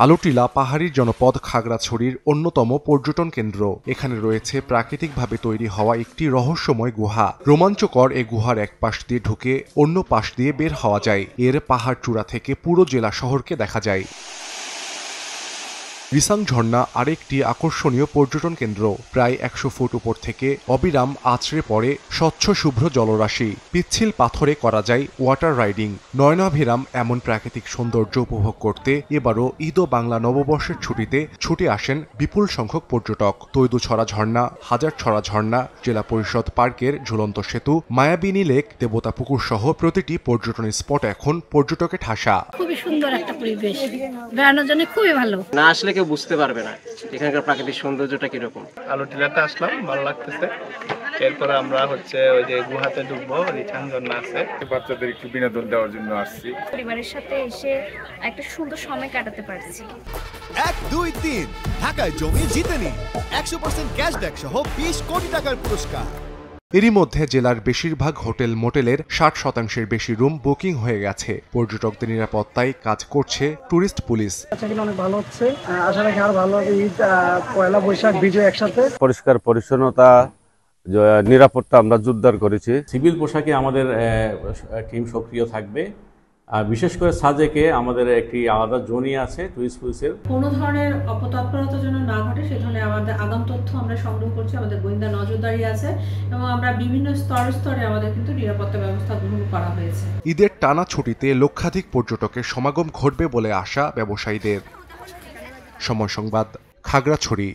আলুটিলা পাহাড়ি জনপদ খাগড়াছড়ির অন্যতম পর্যটন কেন্দ্র। এখানে রয়েছে প্রাকৃতিকভাবে তৈরি হওয়া একটি রহস্যময় গুহা। রোমাঞ্চকর এ গুহার এক পাশ দিয়ে ঢুকে অন্য পাশ দিয়ে বের হওয়া যায়। এর পাহাড় চূড়া থেকে পুরো জেলা শহরকে দেখা যায়। রিসাং ঝর্ণা আরেকটি আকর্ষণীয় পর্যটন কেন্দ্র। প্রায় ১০০ ফুট উপর থেকে অবিরাম আছড়ে পড়ে স্বচ্ছ শুভ্র জলরাশি। পিচ্ছিল পাথরে করা যায় ওয়াটার রাইডিং। নয়নাভিরাম এমন প্রাকৃতিক সৌন্দর্য উপভোগ করতে এবারও ঈদ ও বাংলা নববর্ষের ছুটিতে ছুটে আসেন বিপুল সংখ্যক পর্যটক। তৈদুছড়া ঝর্ণা, হাজারছড়া ঝর্ণা, জেলা পরিষদ পার্কের ঝুলন্ত সেতু, মায়াবিনী লেক, দেবতা পুকুর সহ প্রতিটি পর্যটন স্পট এখন পর্যটকের ঠাসা। খুবই সুন্দর একটা পরিবেশ, বেড়ানোর জন্য খুবই ভালো। না আসলে কেউ বুঝতে পারবে না এখানকার প্রাকৃতিক সৌন্দর্যটা কিরকম। আলুটিলাতে আসলাম, ভালো লাগতেছে। এরপরে আমরা ওই যে গুহাতে ঢুকবো, রিসাং ঝর্ণা আছে। বাচ্চাদের একটু বিনোদন দেওয়ার জন্য আসছি। পরিবারের সাথে এসে একটা সুন্দর সময় কাটাতে পারছি। 1, 2, 3 ঢাকায় জমি জিতে নিন 100% ক্যাশব্যাক সহ 20 কোটি টাকার পুরস্কার। এরই মধ্যে জেলার বেশিরভাগ হোটেল মোটেলের 60% বেশি রুম বুকিং হয়ে গেছে। পর্যটকদের নিরাপত্তায় কাজ করছে ট্যুরিস্ট পুলিশ। অনেক ভালো হচ্ছে, আশা রাখি আর ভালো হবে। ঈদ, পয়লা বৈশাখ, বিজয় একসাথে। পরিষ্কার পরিচ্ছন্নতা, নিরাপত্তা আমরা জোরদার করেছি। সিভিল পোশাকে আমাদের টিম সক্রিয় থাকবে। আর বিশেষ করে সাজেকে আমাদের একটি আলাদা জোনই আছে টুরিস্ট পুলিশের। কোনো ধরনের অপতৎপরতা যেন না ঘটে সে ধরনের আমাদের আগাম তথ্য আমরা সংগ্রহ করছি। আমাদের গোয়েন্দা নজরদারি আছে এবং আমরা বিভিন্ন স্তরে আমাদের কিন্তু নিরাপত্তা ব্যবস্থা গ্রহণ করা হয়েছে। ঈদের টানা ছুটিতে লক্ষাধিক পর্যটকের সমাগম ঘটবে বলে আশা ব্যবসায়ীদের। সময় সংবাদ, খাগড়াছড়ি।